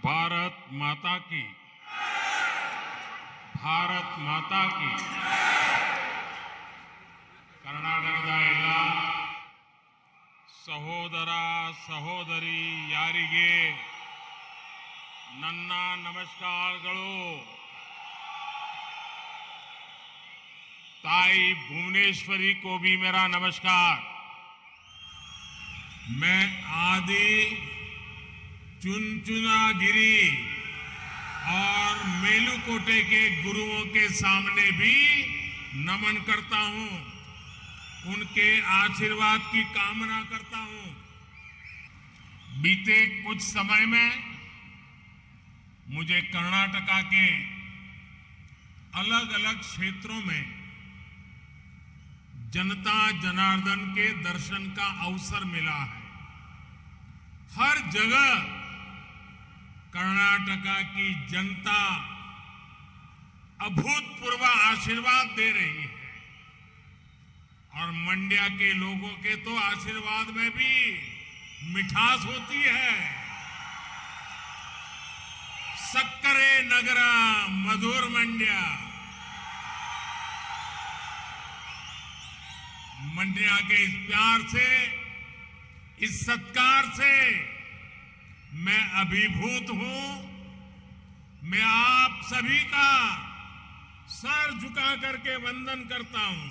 भारत माता की, भारत माता की। ಕರ್ನಾಟಕದ ಎಲ್ಲ ಸಹೋದರ ಸಹೋದರಿ ಯಾರಿಗೆ ನನ್ನ ನಮಸ್ಕಾರಗಳು। ताई भुवनेश्वरी को भी मेरा नमस्कार। मैं आदि चुनचुनागिरी और मेलुकोटे के गुरुओं के सामने भी नमन करता हूं, उनके आशीर्वाद की कामना करता हूं। बीते कुछ समय में मुझे कर्नाटका के अलग अलग क्षेत्रों में जनता जनार्दन के दर्शन का अवसर मिला है। हर जगह कर्नाटका की जनता अभूतपूर्व आशीर्वाद दे रही है और मंड्या के लोगों के तो आशीर्वाद में भी मिठास होती है। सक्करे नगरा मधुर मंड्या। मंड्या के इस प्यार से, इस सत्कार से मैं अभिभूत हूं। मैं आप सभी का सर झुका करके वंदन करता हूं।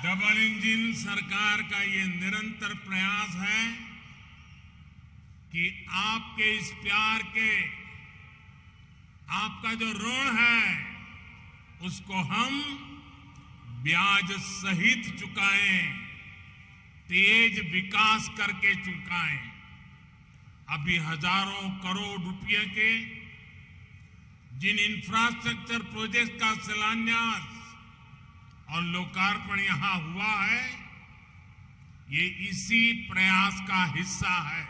डबल इंजन सरकार का ये निरंतर प्रयास है कि आपके इस प्यार के, आपका जो ऋण है उसको हम ब्याज सहित चुकाएं, तेज विकास करके चुकाएं। अभी हजारों करोड़ रुपए के जिन इंफ्रास्ट्रक्चर प्रोजेक्ट का शिलान्यास और लोकार्पण यहां हुआ है, ये इसी प्रयास का हिस्सा है।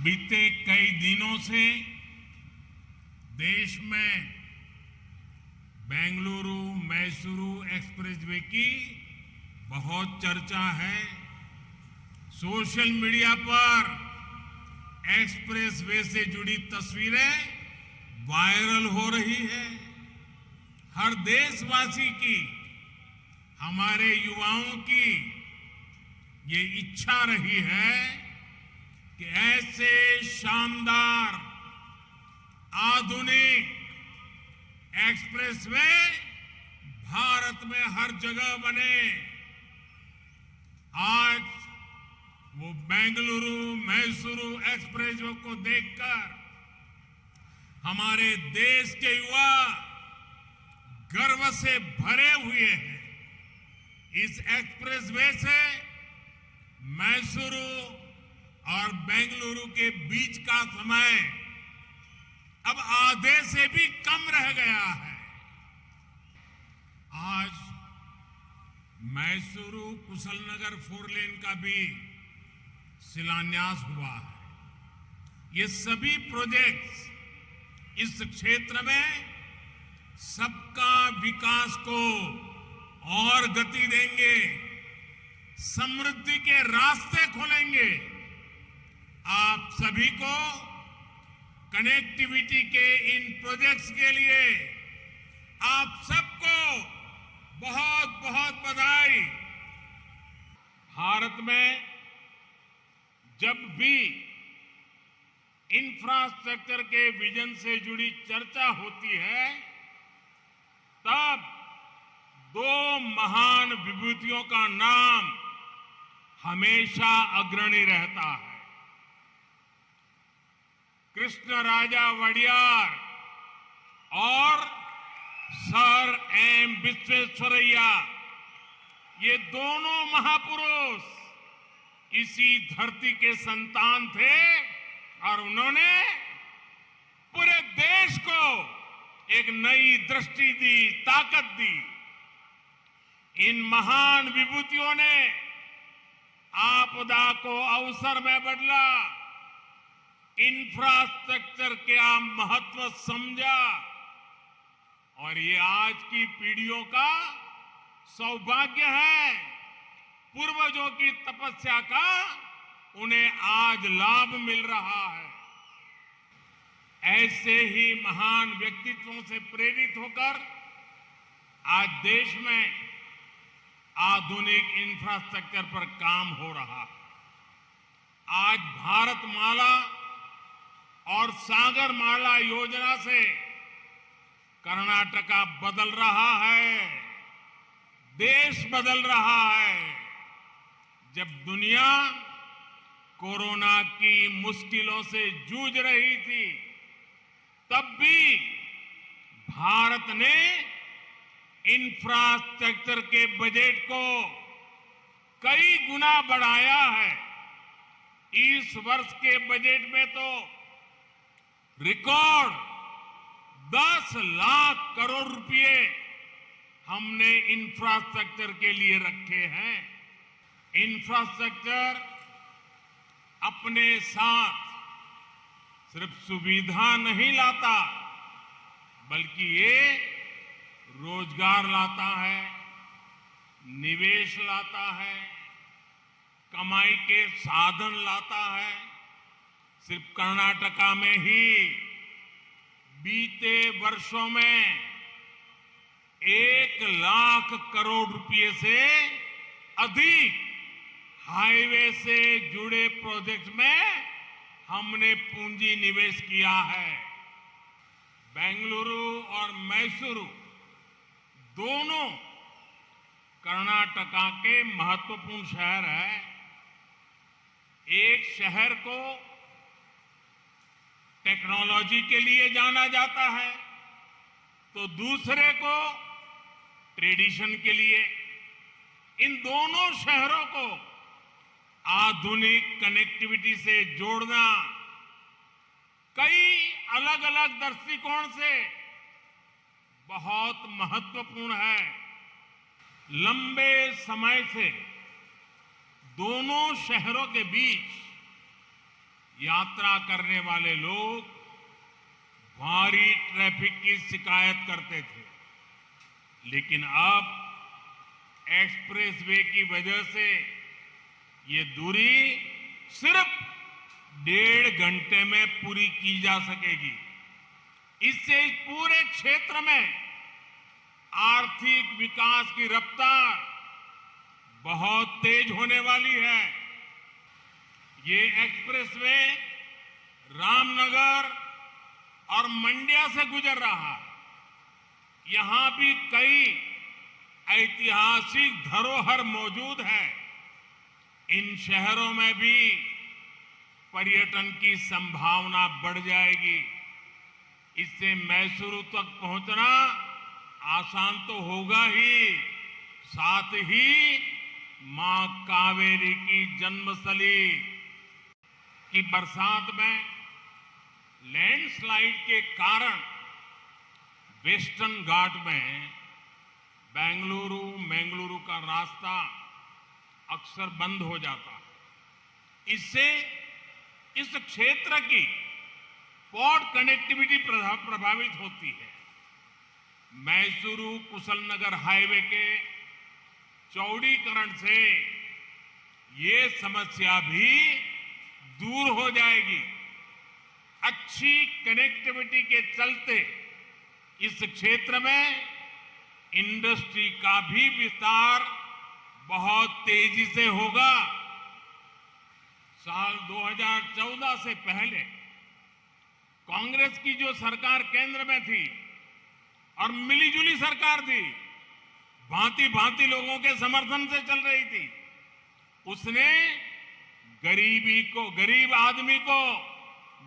बीते कई दिनों से देश में बेंगलुरु मैसूरू एक्सप्रेसवे की बहुत चर्चा है। सोशल मीडिया पर एक्सप्रेसवे से जुड़ी तस्वीरें वायरल हो रही है। हर देशवासी की, हमारे युवाओं की ये इच्छा रही है कि ऐसे शानदार आधुनिक एक्सप्रेसवे भारत में हर जगह बने। आज वो बेंगलुरु मैसूरू एक्सप्रेसवे को देखकर हमारे देश के युवा गर्व से भरे हुए हैं। इस एक्सप्रेसवे से मैसूरू और बेंगलुरु के बीच का समय अब आधे से भी कम रह गया है। आज मैसूरू कुशलनगर 4 लेन का भी शिलान्यास हुआ है। ये सभी प्रोजेक्ट्स इस क्षेत्र में सबका विकास को और गति देंगे, समृद्धि के रास्ते खोलेंगे। आप सभी को कनेक्टिविटी के इन प्रोजेक्ट्स के लिए आप सबको बहुत बहुत बधाई। भारत में जब भी इंफ्रास्ट्रक्चर के विजन से जुड़ी चर्चा होती है, तब 2 महान विभूतियों का नाम हमेशा अग्रणी रहता है। कृष्णराजा वडियार और सर एम विश्वेश्वरैया, ये दोनों महापुरुष इसी धरती के संतान थे और उन्होंने पूरे देश को एक नई दृष्टि दी, ताकत दी। इन महान विभूतियों ने आपदा को अवसर में बदला, इंफ्रास्ट्रक्चर का महत्व समझा और ये आज की पीढ़ियों का सौभाग्य है। पूर्वजों की तपस्या का उन्हें आज लाभ मिल रहा है। ऐसे ही महान व्यक्तित्वों से प्रेरित होकर आज देश में आधुनिक इंफ्रास्ट्रक्चर पर काम हो रहा है। आज भारतमाला और सागरमाला योजना से कर्नाटका बदल रहा है, देश बदल रहा है। जब दुनिया कोरोना की मुश्किलों से जूझ रही थी, तब भी भारत ने इंफ्रास्ट्रक्चर के बजट को कई गुना बढ़ाया है। इस वर्ष के बजट में तो रिकॉर्ड 10 लाख करोड़ रुपए हमने इंफ्रास्ट्रक्चर के लिए रखे हैं। इंफ्रास्ट्रक्चर अपने साथ सिर्फ सुविधा नहीं लाता, बल्कि ये रोजगार लाता है, निवेश लाता है, कमाई के साधन लाता है। सिर्फ कर्नाटका में ही बीते वर्षों में 1 लाख करोड़ रुपए से अधिक हाईवे से जुड़े प्रोजेक्ट्स में हमने पूंजी निवेश किया है। बेंगलुरु और मैसूरू दोनों कर्नाटका के महत्वपूर्ण शहर हैं। एक शहर को टेक्नोलॉजी के लिए जाना जाता है, तो दूसरे को ट्रेडिशन के लिए। इन दोनों शहरों को आधुनिक कनेक्टिविटी से जोड़ना कई अलग अलग दृष्टिकोण से बहुत महत्वपूर्ण है। लंबे समय से दोनों शहरों के बीच यात्रा करने वाले लोग भारी ट्रैफिक की शिकायत करते थे, लेकिन अब एक्सप्रेसवे की वजह से ये दूरी सिर्फ 1.5 घंटे में पूरी की जा सकेगी। इससे इस पूरे क्षेत्र में आर्थिक विकास की रफ्तार बहुत तेज होने वाली है। ये एक्सप्रेसवे रामनगर और मंड्या से गुजर रहा है। यहां भी कई ऐतिहासिक धरोहर मौजूद है। इन शहरों में भी पर्यटन की संभावना बढ़ जाएगी। इससे मैसूरू तक पहुंचना आसान तो होगा ही, साथ ही मां कावेरी की जन्मस्थली की बरसात में लैंडस्लाइड के कारण वेस्टर्न घाट में बेंगलुरु मंगलुरु का रास्ता अक्सर बंद हो जाता है। इससे इस क्षेत्र की पोर्ट कनेक्टिविटी प्रभावित होती है। मैसूरू कुशलनगर हाईवे के चौड़ीकरण से ये समस्या भी दूर हो जाएगी। अच्छी कनेक्टिविटी के चलते इस क्षेत्र में इंडस्ट्री का भी विस्तार बहुत तेजी से होगा। साल 2014 से पहले कांग्रेस की जो सरकार केंद्र में थी और मिलीजुली सरकार थी, भांति भांति लोगों के समर्थन से चल रही थी, उसने गरीब आदमी को,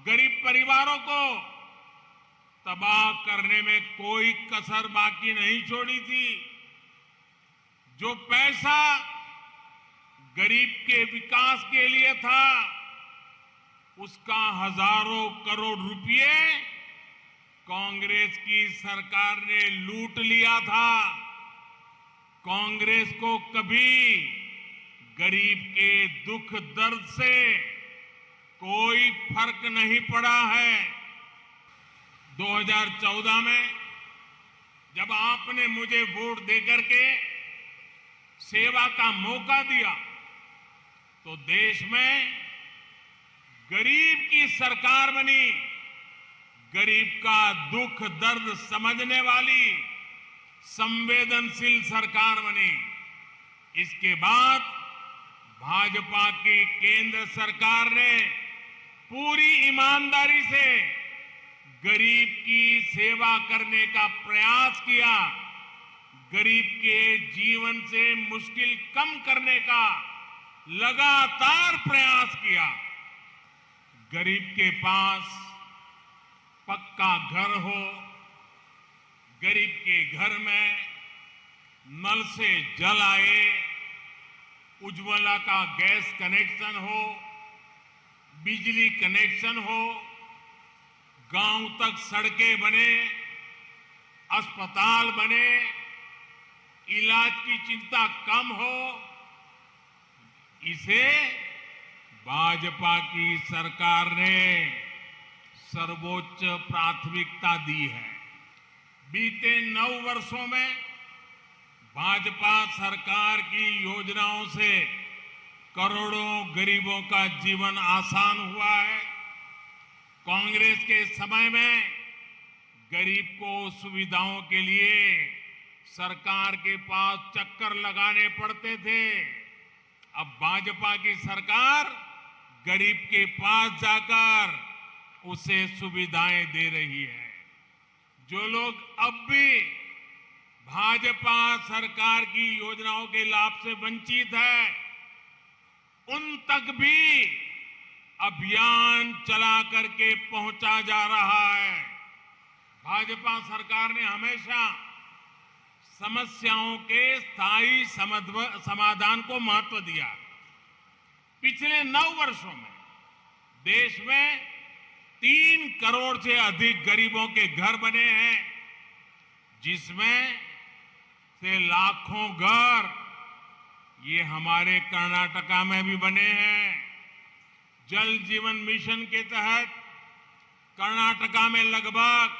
गरीब परिवारों को तबाह करने में कोई कसर बाकी नहीं छोड़ी थी। जो पैसा गरीब के विकास के लिए था, उसका हजारों करोड़ रुपए कांग्रेस की सरकार ने लूट लिया था। कांग्रेस को कभी गरीब के दुख दर्द से कोई फर्क नहीं पड़ा है। 2014 में जब आपने मुझे वोट देकर के सेवा का मौका दिया, तो देश में गरीब की सरकार बनी, गरीब का दुख दर्द समझने वाली संवेदनशील सरकार बनी। इसके बाद भाजपा की केंद्र सरकार ने पूरी ईमानदारी से गरीब की सेवा करने का प्रयास किया, गरीब के जीवन से मुश्किल कम करने का लगातार प्रयास किया। गरीब के पास पक्का घर हो, गरीब के घर में नल से जल आए, उज्ज्वला का गैस कनेक्शन हो, बिजली कनेक्शन हो, गांव तक सड़कें बने, अस्पताल बने, इलाज की चिंता कम हो, इसे भाजपा की सरकार ने सर्वोच्च प्राथमिकता दी है। बीते 9 वर्षों में भाजपा सरकार की योजनाओं से करोड़ों गरीबों का जीवन आसान हुआ है। कांग्रेस के समय में गरीब को सुविधाओं के लिए सरकार के पास चक्कर लगाने पड़ते थे। अब भाजपा की सरकार गरीब के पास जाकर उसे सुविधाएं दे रही है। जो लोग अब भी भाजपा सरकार की योजनाओं के लाभ से वंचित है, उन तक भी अभियान चला करके पहुंचा जा रहा है। भाजपा सरकार ने हमेशा समस्याओं के स्थायी समाधान को महत्व दिया। पिछले 9 वर्षों में देश में 3 करोड़ से अधिक गरीबों के घर बने हैं, जिसमें से लाखों घर ये हमारे कर्नाटका में भी बने हैं। जल जीवन मिशन के तहत कर्नाटका में लगभग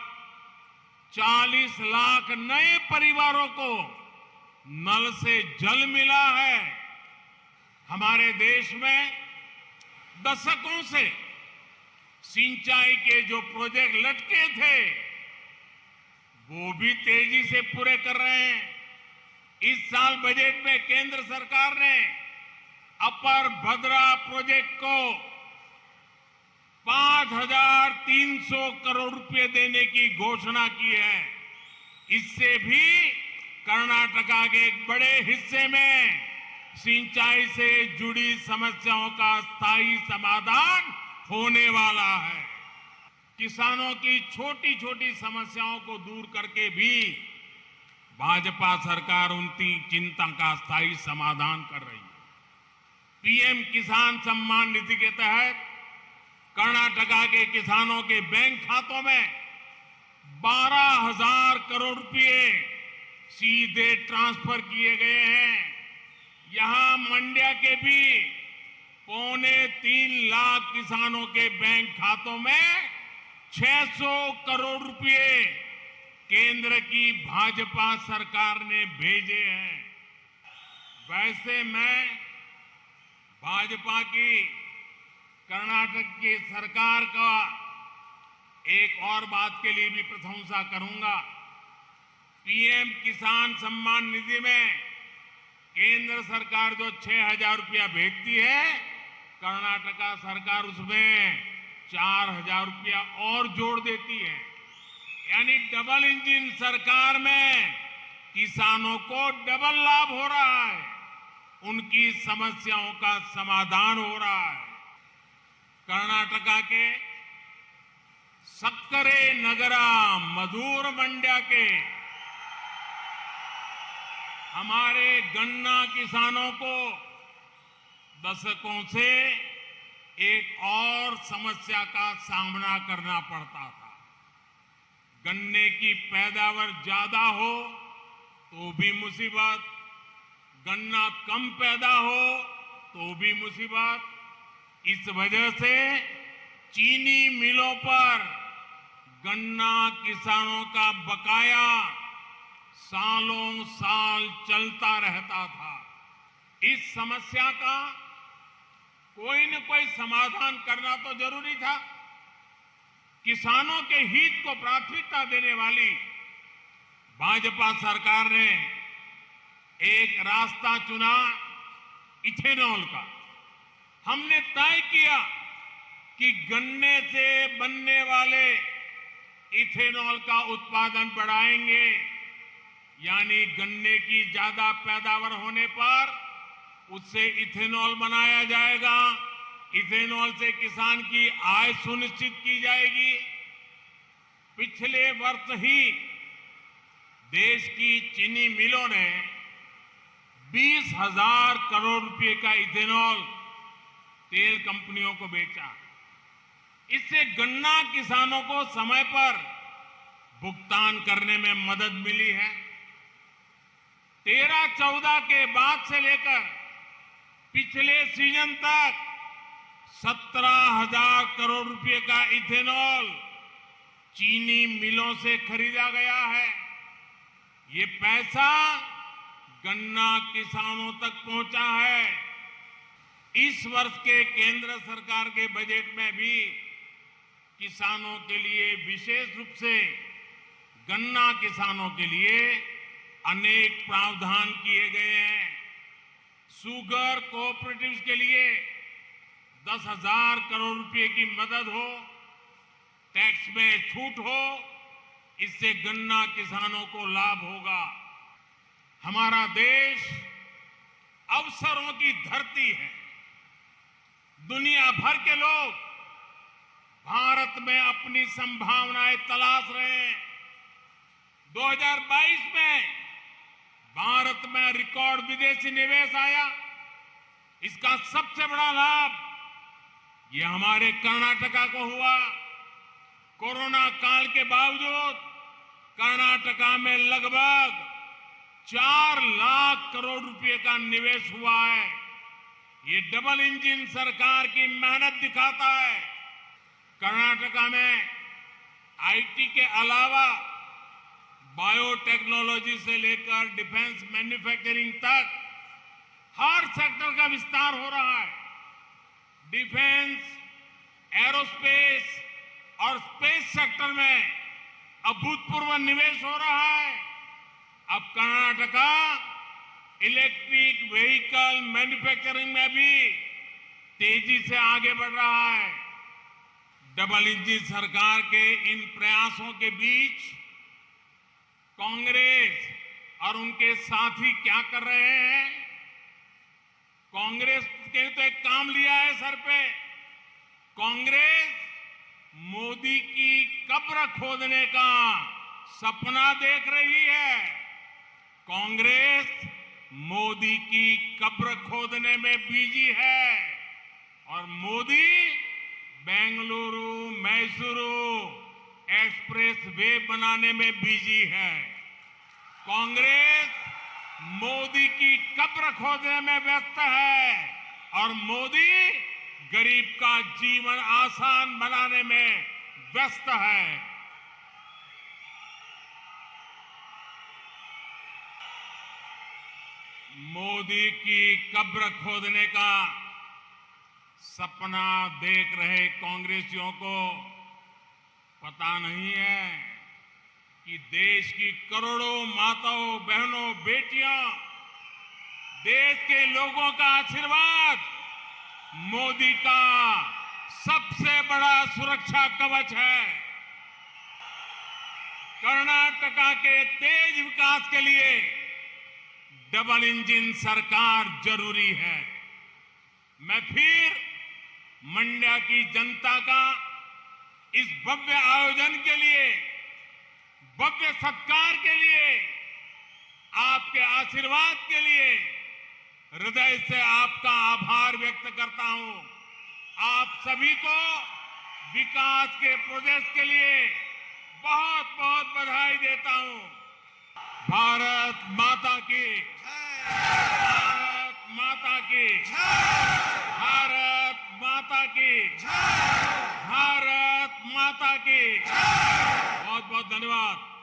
40 लाख नए परिवारों को नल से जल मिला है। हमारे देश में दशकों से सिंचाई के जो प्रोजेक्ट लटके थे, वो भी तेजी से पूरे कर रहे हैं। इस साल बजट में केंद्र सरकार ने अपर भद्रा प्रोजेक्ट को 5,300 करोड़ रुपए देने की घोषणा की है। इससे भी कर्नाटका के एक बड़े हिस्से में सिंचाई से जुड़ी समस्याओं का स्थायी समाधान होने वाला है। किसानों की छोटी छोटी समस्याओं को दूर करके भी भाजपा सरकार उनकी चिंता का स्थायी समाधान कर रही है। पीएम किसान सम्मान निधि के तहत कर्नाटका के किसानों के बैंक खातों में 12,000 करोड़ रुपए सीधे ट्रांसफर किए गए हैं। यहां मंड्या के भी 3.25 लाख किसानों के बैंक खातों में 600 करोड़ रुपए केंद्र की भाजपा सरकार ने भेजे हैं। वैसे मैं भाजपा की कर्नाटक की सरकार का एक और बात के लिए भी प्रशंसा करूंगा। पीएम किसान सम्मान निधि में केंद्र सरकार जो 6,000 रुपया भेजती है, कर्नाटका सरकार उसमें 4,000 रुपया और जोड़ देती है। यानी डबल इंजन सरकार में किसानों को डबल लाभ हो रहा है, उनकी समस्याओं का समाधान हो रहा है। कर्नाटका के सक्करे नगरा मधुर मंड्या के हमारे गन्ना किसानों को दशकों से एक और समस्या का सामना करना पड़ता था। गन्ने की पैदावार ज्यादा हो तो भी मुसीबत, गन्ना कम पैदा हो तो भी मुसीबत। इस वजह से चीनी मिलों पर गन्ना किसानों का बकाया सालों साल चलता रहता था। इस समस्या का कोई न कोई समाधान करना तो जरूरी था। किसानों के हित को प्राथमिकता देने वाली भाजपा सरकार ने एक रास्ता चुना इथेनॉल का। हमने तय किया कि गन्ने से बनने वाले इथेनॉल का उत्पादन बढ़ाएंगे, यानी गन्ने की ज्यादा पैदावार होने पर उससे इथेनॉल बनाया जाएगा। इथेनॉल से किसान की आय सुनिश्चित की जाएगी। पिछले वर्ष ही देश की चीनी मिलों ने 20,000 करोड़ रुपए का इथेनॉल तेल कंपनियों को बेचा। इससे गन्ना किसानों को समय पर भुगतान करने में मदद मिली है। 13-14 के बाद से लेकर पिछले सीजन तक 17,000 करोड़ रुपए का इथेनॉल चीनी मिलों से खरीदा गया है। ये पैसा गन्ना किसानों तक पहुंचा है। इस वर्ष के केंद्र सरकार के बजट में भी किसानों के लिए, विशेष रूप से गन्ना किसानों के लिए अनेक प्रावधान किए गए हैं। शुगर कोऑपरेटिव्स के लिए 10,000 करोड़ रुपए की मदद हो, टैक्स में छूट हो, इससे गन्ना किसानों को लाभ होगा। हमारा देश अवसरों की धरती है। दुनिया भर के लोग भारत में अपनी संभावनाएं तलाश रहे हैं। 2022 में भारत में रिकॉर्ड विदेशी निवेश आया। इसका सबसे बड़ा लाभ ये हमारे कर्नाटका को हुआ। कोरोना काल के बावजूद कर्नाटका में लगभग 4 लाख करोड़ रुपए का निवेश हुआ है। ये डबल इंजन सरकार की मेहनत दिखाता है। कर्नाटका में आईटी के अलावा बायोटेक्नोलॉजी से लेकर डिफेंस मैन्युफैक्चरिंग तक हर सेक्टर का विस्तार हो रहा है। डिफेंस, एरोस्पेस और स्पेस सेक्टर में अभूतपूर्व निवेश हो रहा है। अब कर्नाटका इलेक्ट्रिक व्हीकल मैन्युफैक्चरिंग में भी तेजी से आगे बढ़ रहा है। डबल इंजन सरकार के इन प्रयासों के बीच कांग्रेस और उनके साथी क्या कर रहे हैं? कांग्रेस ने तो एक काम लिया है सर पे। कांग्रेस मोदी की कब्र खोदने का सपना देख रही है। कांग्रेस मोदी की कब्र खोदने में बिजी है और मोदी बेंगलुरु मैसूरू एक्सप्रेस वे बनाने में बिजी है। कांग्रेस मोदी की कब्र खोदने में व्यस्त है और मोदी गरीब का जीवन आसान बनाने में व्यस्त है। मोदी की कब्र खोदने का सपना देख रहे कांग्रेसियों को पता नहीं है कि देश की करोड़ों माताओं, बहनों, बेटियां, देश के लोगों का आशीर्वाद मोदी का सबसे बड़ा सुरक्षा कवच है। कर्नाटका के तेज विकास के लिए डबल इंजन सरकार जरूरी है। मैं फिर मंड्या की जनता का इस भव्य आयोजन के लिए, भव्य सत्कार के लिए, आपके आशीर्वाद के लिए हृदय से आपका आभार व्यक्त करता हूं। आप सभी को विकास के प्रोजेक्ट के लिए बहुत बहुत बधाई देता हूं। भारत माता की, भारत माता की, भारत माता की, भारत माता की। बहुत बहुत धन्यवाद।